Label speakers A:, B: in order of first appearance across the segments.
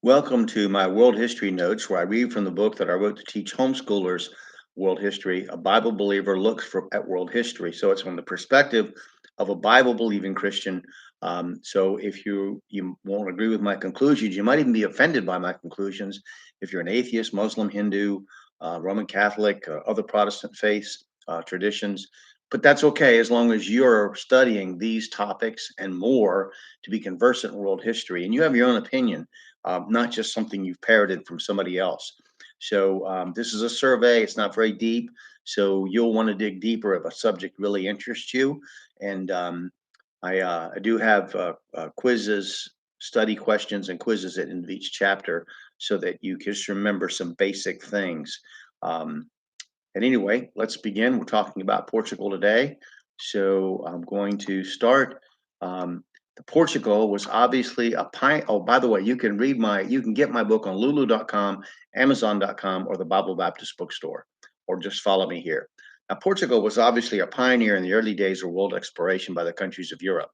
A: Welcome to my world history notes, where I read from the book that I wrote to teach homeschoolers world history. A Bible believer looks at world history. So it's from the perspective of a Bible believing Christian. So if you won't agree with my conclusions, you might even be offended by my conclusions. If you're an atheist, Muslim, Hindu, Roman Catholic, other Protestant faiths, traditions, but that's okay as long as you're studying these topics and more to be conversant in world history and you have your own opinion, not just something you've parroted from somebody else. So this is a survey. It's not very deep. So you'll want to dig deeper if a subject really interests you. And I do have quizzes, study questions, and quizzes at the end of each chapter so that you can just remember some basic things. Um, and anyway, let's begin. We're talking about Portugal today. So I'm going to start. Um, the Portugal was obviously a pioneer. Oh, by the way, you can get my book on lulu.com, amazon.com, or the Bible Baptist bookstore, or just follow me here. Now, Portugal was obviously a pioneer in the early days of world exploration by the countries of Europe.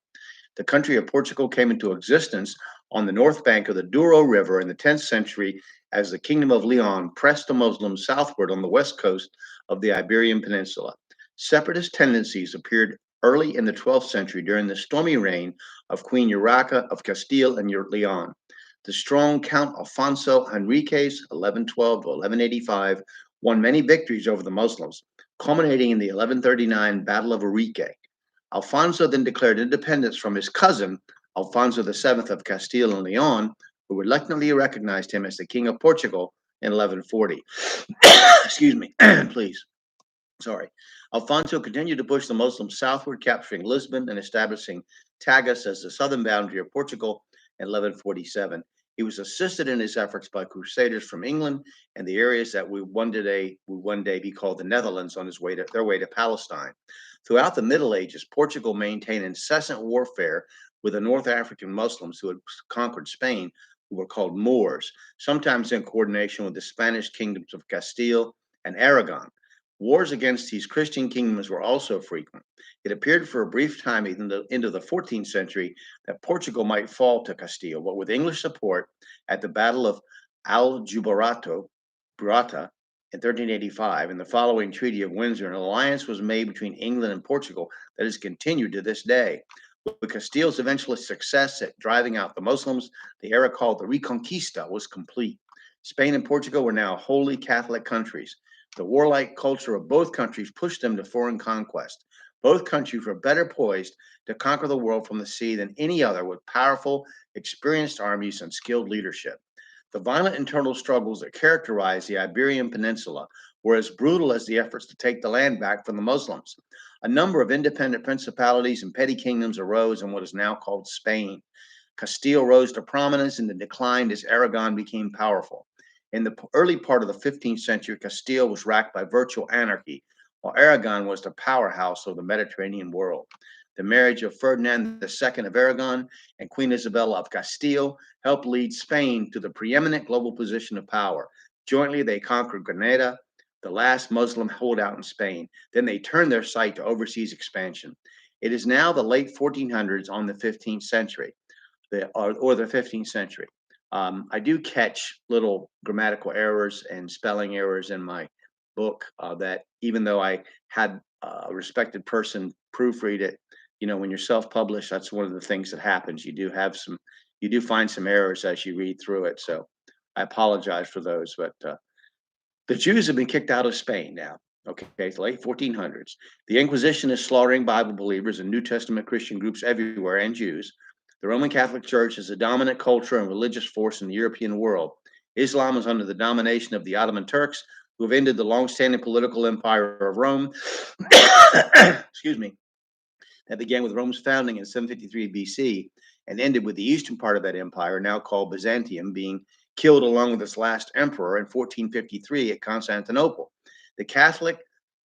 A: The country of Portugal came into existence on the north bank of the Douro River in the 10th century as the Kingdom of Leon pressed the Muslims southward on the west coast of the Iberian Peninsula. Separatist tendencies appeared early in the 12th century during the stormy reign of Queen Urraca of Castile and Leon. The strong Count Alfonso Henriques, 1112 to 1185, won many victories over the Muslims, culminating in the 1139 Battle of Urique. Alfonso then declared independence from his cousin, Alfonso VII of Castile and Leon, who reluctantly recognized him as the King of Portugal in 1140. Excuse me, please. Sorry. Alfonso continued to push the Muslims southward, capturing Lisbon and establishing Tagus as the southern boundary of Portugal in 1147. He was assisted in his efforts by crusaders from England and the areas that would one day be called the Netherlands on their way to Palestine. Throughout the Middle Ages, Portugal maintained incessant warfare with the North African Muslims who had conquered Spain, who were called Moors, sometimes in coordination with the Spanish kingdoms of Castile and Aragon. Wars against these Christian kingdoms were also frequent. It appeared for a brief time into the 14th century that Portugal might fall to Castile, but with English support at the Battle of Burata in 1385 and the following Treaty of Windsor, an alliance was made between England and Portugal that has continued to this day. With Castile's eventual success at driving out the Muslims, the era called the Reconquista was complete. Spain and Portugal were now wholly Catholic countries. The warlike culture of both countries pushed them to foreign conquest. Both countries were better poised to conquer the world from the sea than any other, with powerful, experienced armies and skilled leadership. The violent internal struggles that characterized the Iberian Peninsula were as brutal as the efforts to take the land back from the Muslims. A number of independent principalities and petty kingdoms arose in what is now called Spain. Castile rose to prominence and declined as Aragon became powerful. In the early part of the 15th century, Castile was racked by virtual anarchy, while Aragon was the powerhouse of the Mediterranean world. The marriage of Ferdinand II of Aragon and Queen Isabella of Castile helped lead Spain to the preeminent global position of power. Jointly, they conquered Granada, the last Muslim holdout in Spain. Then they turned their sight to overseas expansion. It is now the late 1400s on the 15th century, or the 15th century. I do catch little grammatical errors and spelling errors in my book that even though I had a respected person proofread it, when you're self-published, that's one of the things that happens. You do find some errors as you read through it. So I apologize for those, but the Jews have been kicked out of Spain now. Okay, it's the late 1400s. The Inquisition is slaughtering Bible believers and New Testament Christian groups everywhere and Jews. The Roman Catholic Church is a dominant culture and religious force in the European world. Islam is under the domination of the Ottoman Turks, who have ended the long-standing political empire of Rome. Excuse me, that began with Rome's founding in 753 BC and ended with the eastern part of that empire, now called Byzantium, being killed along with its last emperor in 1453 at Constantinople. The Catholic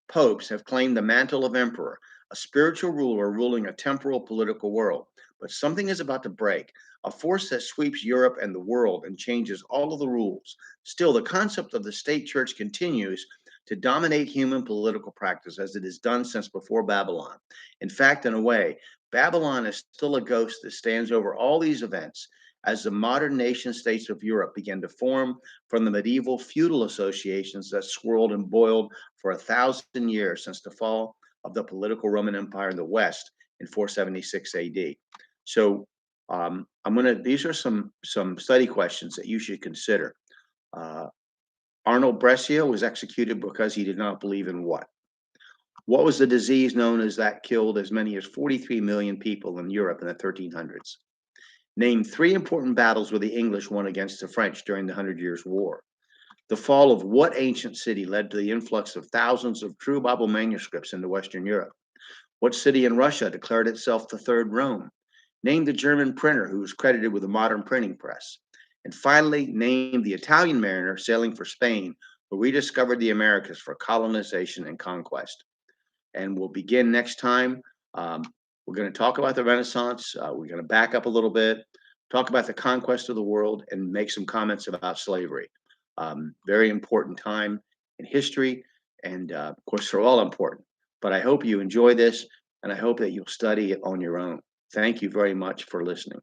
A: popes have claimed the mantle of emperor, a spiritual ruler ruling a temporal political world. But something is about to break, a force that sweeps Europe and the world and changes all of the rules. Still, the concept of the state church continues to dominate human political practice as it has done since before Babylon. In fact, in a way, Babylon is still a ghost that stands over all these events as the modern nation states of Europe began to form from the medieval feudal associations that swirled and boiled for 1,000 years since the fall of the political Roman Empire in the West in 476 AD. So these are some study questions that you should consider. Uh, Arnold Brescia was executed because he did not believe in what? What was the disease known as that killed as many as 43 million people in Europe in the 1300s? Name three important battles where the English won against the French during the Hundred Years' War. The fall of what ancient city led to the influx of thousands of true Bible manuscripts into Western Europe? What city in Russia declared itself the Third Rome? Name the German printer who was credited with the modern printing press. And finally, name the Italian mariner sailing for Spain who rediscovered the Americas for colonization and conquest. And we'll begin next time. Um, we're going to talk about the Renaissance. We're going to back up a little bit, talk about the conquest of the world, and make some comments about slavery. Very important time in history, and of course, they're all important. But I hope you enjoy this, and I hope that you'll study it on your own. Thank you very much for listening.